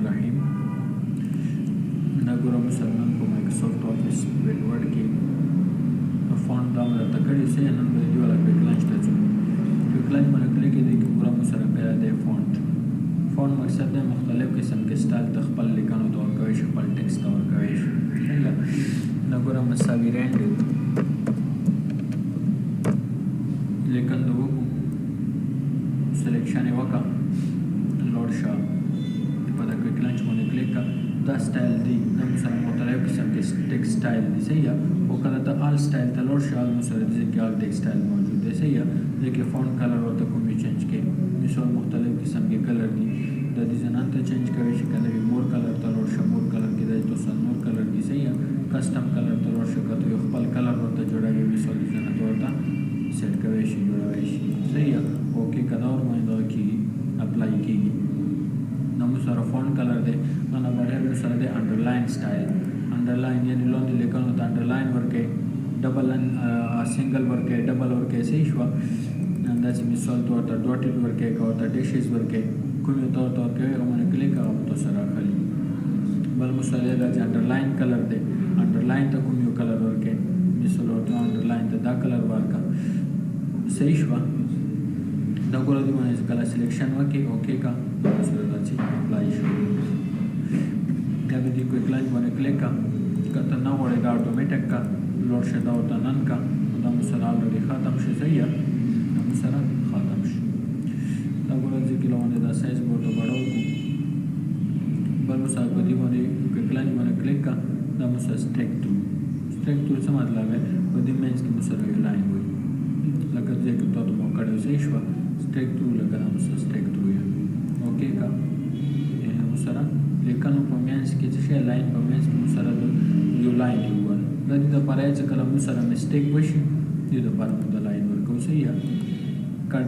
الرحیم. دا ګوره مسلمان په مایکروسافټ آفیس ورډ کې فونټ دا مرته کړی سي نن به دی ولا کویک لانچ ته ځو. کویک لانچ باندې کلیک کړئ چې ګوره مسره پیدا دی فونټ مقصد دی مختلف قسم کې سټایل ته خپل لیکنو ته ورکوي شي خپل ټیکسټ ته ورکوي شي. دا ګوره مساوي رینډ لیکن د وګو سلیکشن یې وکړه لوډ شه په دا کویک لانچ باندې کلیک کړه. دا سټایل دی دا مثلا مختلف قسم کې ټیکسټ سټایل دی صحیح ہے. او کله ته آل سټایل ته لوډ شه آل مثلا دې کې آل ټیکسټ سټایل موجود دی صحیح ہے. دې کې فونټ کلر ورته کوم چینج کې مثال مختلف قسم کې کلر دي د ډیزاین ته چینج کوي شي کنه مور کلر ته لوډ شه مور کلر کې دی تو سن مور کلر دی صحیح ہے. کسٹم کلر ته لوډ شه کته یو خپل کلر ورته جوړوي مثال ډیزاین ته ورته سیټ کوي شي جوړوي شي صحیح ہے. اوکې کدا اور باندې کی اپلای کیږي نو سره فونټ کلر دی نو بغیر سره دی انډرلاین سټایل انډرلاین یعنی لون لیکلو ته انډرلاین ورکه ډبل سنگل ورکه ډبل ورکه صحیح شو. انداز مثال تو ته ډاټډ ورکه کا ته ډیشز ورکه کوم تو کې باندې کلیک کوم تو سره خلی بل مثال دا انډرلاین کلر دی انډرلاین ته کوم یو کلر ورکه مثال ورته انډرلاین ته دا کلر ورکا صحیح شو. دا ګورئ د باندې کله سلیکشن وکي اوکې کا سره راځي اپلای شو. دا به دې کویک لانچ باندې کلیک کا کته نه وړي دا اتوماتیک کا لوډ شه دا ورته نن کا دا مثلا الریډي ختم شي صحیح ہے. دا مثلا ختم شي. دا ګورئ چې کله باندې دا سایز ورته بڑاو کو بل مثلا په دې باندې کویک لانچ باندې کلیک کا دا مثلا سټریک ټول څه مطلب ہے په دې مینس کې مثلا یو لاین وي لکه چې تاسو مو کړو صحیح شو. Stake through लगा मुझसे stake through है ओके का मुसरा लेकिन पमेंस के जैसे लाइन पमेंस के मुसरा यो लाइन हुआ लदी द पराय च कलम मुसरा मिस्टेक वशी यो द पर द लाइन वर्क हो सही है. का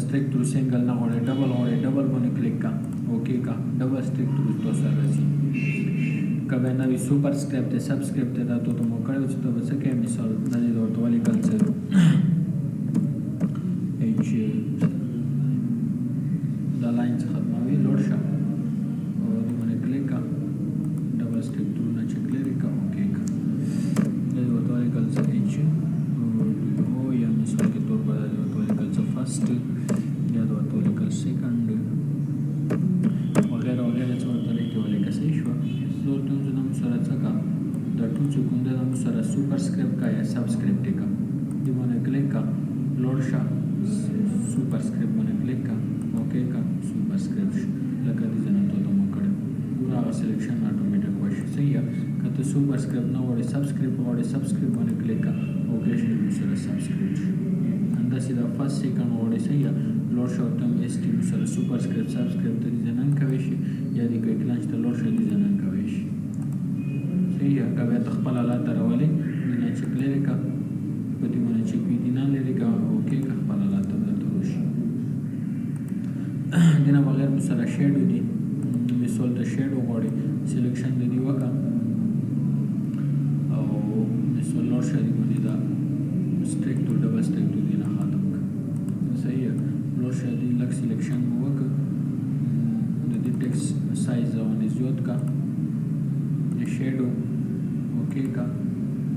स्टेक थ्रू सिंगल ना होड़े डबल बने क्लिक का ओके का डबल स्टेक थ्रू तो सर रसी कबे ना भी सुपर स्क्रिप्ट है सबस्क्रिप्ट है तो तुम करे तो बस के मिसाल नदी दो तो वाली कल्चर دا لاین څخه ختموي لوډ شه او دې باندې کلیک کا ډبل سټیک ټول نه چک لري کا اوکې کا دا ورته لیکل څه هیڅ او یا مثال کې تور پر ورته لیکل څه فرست یا ورته لیکل سیکنډ وغیرہ وغیرہ څه ورته لیکل څه شو. نو ته نو سره څه کا دا ټول څه کوم دا سره سوپر سکرپټ کا یا سبسکرپټ کا دې باندې کلیک کا لوډ شه سوپر سکرپټ باندې کلیک کا اوکې کا سوپر سکرپټ لکه دې جنا ته مو کړو پورا سلیکشن اتوماتیک وشي صحیح ہے. کته سوپر سکرپټ نه وړي سبسکرپټ باندې کلیک کا اوکې شي سره سبسکرپټ انده سیدا فرست سیکنډ وړي صحیح ہے. لوډ شو تم اس ټي سره سوپر سکرپټ سبسکرپټ دې جنا کوي شي یا دې کویک لانچ ته لوډ شو دې جنا کوي شي صحیح ہے. کبه تخپل الله ترولې نه چې کلیک کا په دې باندې چې پی دي نه لري کا اوکې کا خپل الله ته دینا بغیر مثلا شیډو دی مثال د شیډو غوړي سلیکشن د دی وکا او مثال لوډ شه دی باندې دا سټریک ټو ډبل سټریک ټو دی نه ختم کا صحیح ہے. لوډ شه دی لک سلیکشن وکا د دې ټیکس سایز باندې زیات کا شیډو اوکې کا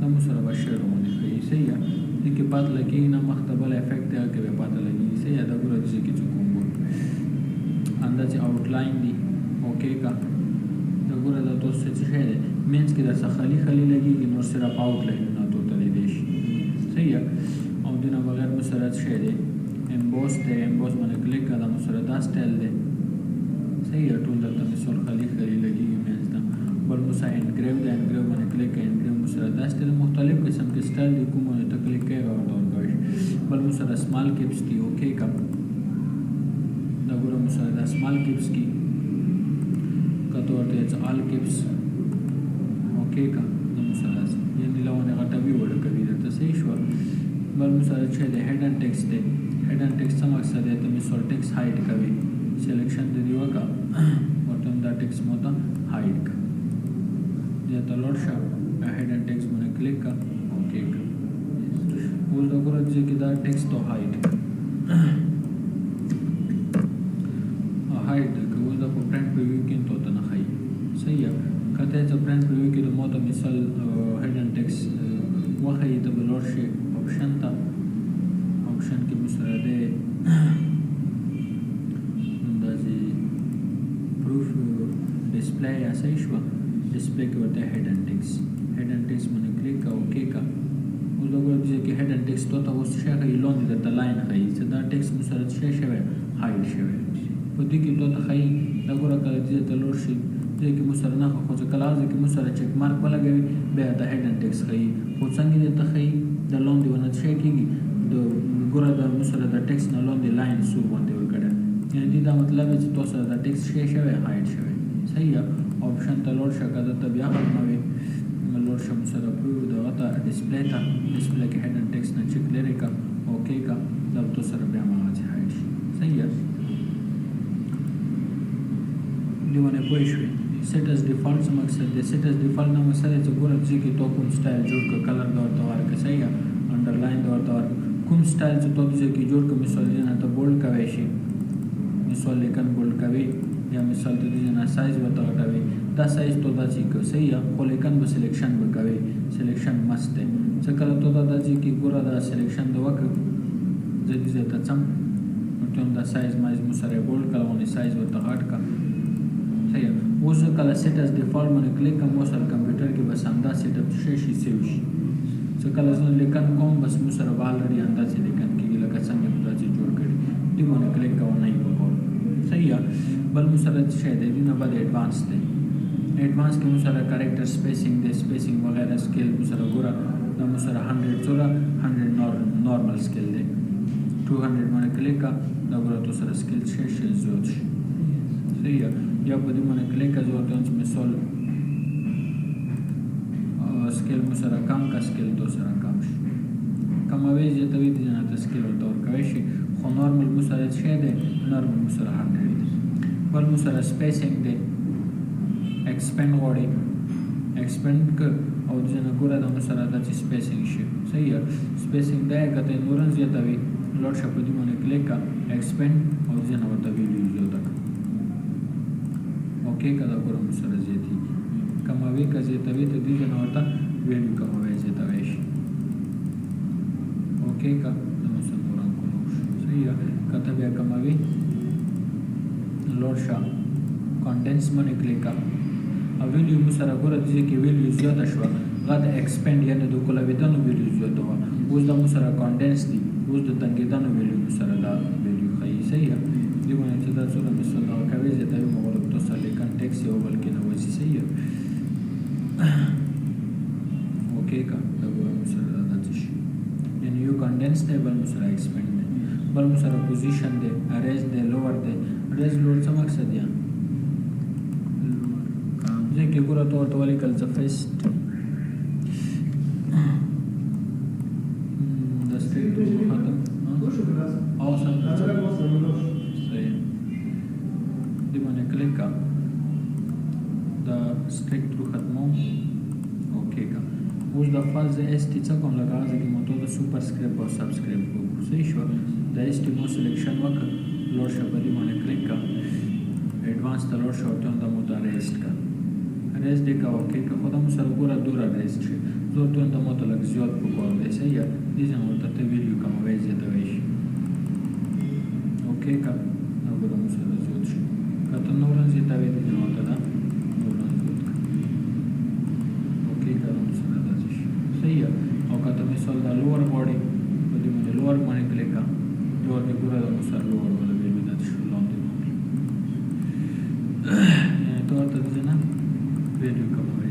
دا مثلا با شیډو باندې کوي صحیح ہے. دې کې پات لګي نه مختبل افیکټ دی کې پات لګي صحیح ہے. دا ګور دې کې څه اندازه آوټلاین دی اوکې کا دا ګوره دا تاسو څه شی دی مینس کې دا خالی لګیږي نو صرف آوټلاین نه تو تللی دی صحیح ہے. او دینه بغیر مسرت شی دی امبوس باندې کلیک کړه مسرت دا سټایل دی صحیح ہے. ټول دلته مثال خالی لګیږي مینس دا بل مسا انګریو باندې کلیک کړه انګریو مسرت دا سټایل مختلف قسم کې سټایل دی کومه ته کلیک کړه او ورکوي بل مسرت سمال کیپس دی اوکې کا دا ګوره مثلا دا سمال کیپس کی کته ورته آل کیپس اوکې کا دا مثلا یعنی لونه غټوي وړ کوي دا صحیح شو. بل مثلا چې د هډ ان ټیکسټ دی هډ ان ټیکسټ څه مقصد دی ته مثال ټیکسټ هایډ کوي سلیکشن دی وکا ورته دا ټیکسټ مو ته هایډ کا یا ته لوډ شه هډ ان ټیکسټ باندې کلیک کا اوکې کا اوس دا ګوره چې دا ټیکسټ ته هایډ هایډ کوو دا په پرنٹ پریویو کې ته نه خای ته چې فرند پریویو کې د مو ته مثال هیډ اینډ ټیکس وښیي ته به لوړ شي آپشن ته آپشن کې مو سره دی همداسې پروف ډسپلی یا صحیح شوه ډسپلی کې ورته هیډ اینډ ټیکس باندې کلیک کا اوکې کا اوس دا ګوره چې هیډ اینډ ټیکس ته اوس شی ښیي لاندې درته لاین ښیي چې دا ټیکس مو سره شی شوی هایډ شوی په دې کې ته ښیي دا ګوره کله چې ته لوړ شي دې کې مو سره نه خو چې کله هغه کې مو سره چک مارک ولګوي بیا د هیډ اینډ ټیکس ښیي خو څنګه دې ته ښیي د لاندې ونه شی کېږي د ګوره د مو سره د ټیکس نه لاندې لاین سور باندې ورکړی یعنې دې دا مطلب دی چې تاسو سره د ټیکس شی شوی هایډ شوی صحیح ده آپشن ته لوړ شه که درته بیا ختموي لوړ شه مو سره پرو دغه ته ډسپلی کې هیډ اینډ ټیکس نه چک لرې کا اوکې کا دا تو سره بیا هغسې هایډ شي صحیح ده دې باندې پوه شوې سیټ از ډیفالټ څه مقصد دی سیټ از ډیفالټ نه مقصد دی چې ګوره چې کې تو کوم سټایل جوړ کړه کلر د ورته ورکړه صحیح ده انډرلاین د ورته ورکړه کوم سټایل چې تو دې کې جوړ کړه مثال دې نه ته بولډ کوی شي مثال لیکن بولډ کوي یا مثال ته دې نه سایز ورته غټوي دا سایز تو داسې که صحیح ده خو لیکن به سلیکشن به کوي سلیکشن مست دی څه کله تو دا داسې کې ګوره دا سلیکشن د وکړه زه دې ځای ته ځم نو ته هم دا سایز مایز مو سره بولډ کړه باندې سایز ورته غټ کړه صحیح اوس کله سیټ از ډیفالټ باندې کلیک کوم اوس کمپیوټر کې بس همدا سیټ اپ شي سیو شي څه کله زه لیکن کوم بس مو سره به الریډي اندازې لیکن کېږي لکه څنګه مو داسې جوړ کړي دې باندې کلیک کوو نه یې پکول صحیح ده بل مو سره څه شی دی دې نه بعد ایډوانس دی ایڈوانس کې مو سره کریکټر سپیسینګ دی سپیسینګ وغیرہ سکیل مو سره ګوره دا مو سره 100 څوره 100 نارمل سکیل دی 200 باندې کلیک کا دا ګوره تو سره سکیل شي زیات شي صحیح ہے یا په دې باندې کلیک کا ضرورت ہے مثال سکیل مو سره کم کا سکیل تو سره کم شي کموي چې توی دي نه سکیل ورته ورکوي شي خو نارمل مو سره شي دی نارمل مو سره 100 دی بل مو سره سپیسینګ دی एक्सपेंड غواړي एक्सपेंड ک او ځنه ګوره د مسره د سپیسینګ شي صحیح ہے سپیسینګ دا کته نورن زیاتوي لوډ شپ دی باندې کلیک کا एक्सपेंड او ځنه ورته ویډیو زیاته اوکې کدا ګوره مسره زیاتی کموي ک زیاتوي ته دی ځنه ورته ویډیو کموي زیاتوي شي اوکې کا د مسره نورن کوو صحیح ہے کته بیا کموي لوډ شپ کانټینټس باندې کلیک کا او ویډیو مو سره ګوره دې کې ویډیو زیاته شوه هغه د ایکسپینډ یعنې د کولاویدنو ویډیو زیاته وه اوس دا مو سره کانټینټس دي اوس د تنګېدنو ویډیو مو سره دا ویډیو ښیي صحیح ده دې باندې چې دا څومره مثال دغه کوي زیاتوي مو غواړم تو سره لیکن ټیکس یو بل کې نه وځي صحیح ده اوکې کا دا ګوره مو سره دا داسې شي یعنې یو کانټینټس دی بل مو سره ایکسپینډ دی بل مو سره پوزیشن دی اریز دی لوور دی اریز لوړ څه مقصد دی que cura todo el first the street to hatam awesome صحیح دی باندې کلیک کا دا سټریک تھرو ختمو اوکې کا اوس د فاز اس ټی څه کوم لګا چې مو ته سپر سکرپټ او سبسکرایب کو صحیح شو د اس ټی مو سلیکشن وکړه لوډ شپ دی باندې کلیک کا ایڈوانس ته لوډ شو ته د مو ته ریسټ کا ریس دی کا اوکې کا خودم سره ګوره دوره ریس شي زه ته د موته لږ زیات په کار دی صحیح ده دې ځنه ورته ته ویډیو کموي زیاتوي شي اوکې کا نو ګوره مو سره زیات شي کته نورن زیاتوي دې ځنه ورته دا نورن زیات کا اوکې کا نو سره داسې شي صحیح ده او کته مثال دا لوور باډي په دې باندې لوور باندې کلیک کا لوور دې ګوره د سره لوور ولا ویډیو دا شو لاندې نو ته ورته ځنه ویډیو کموي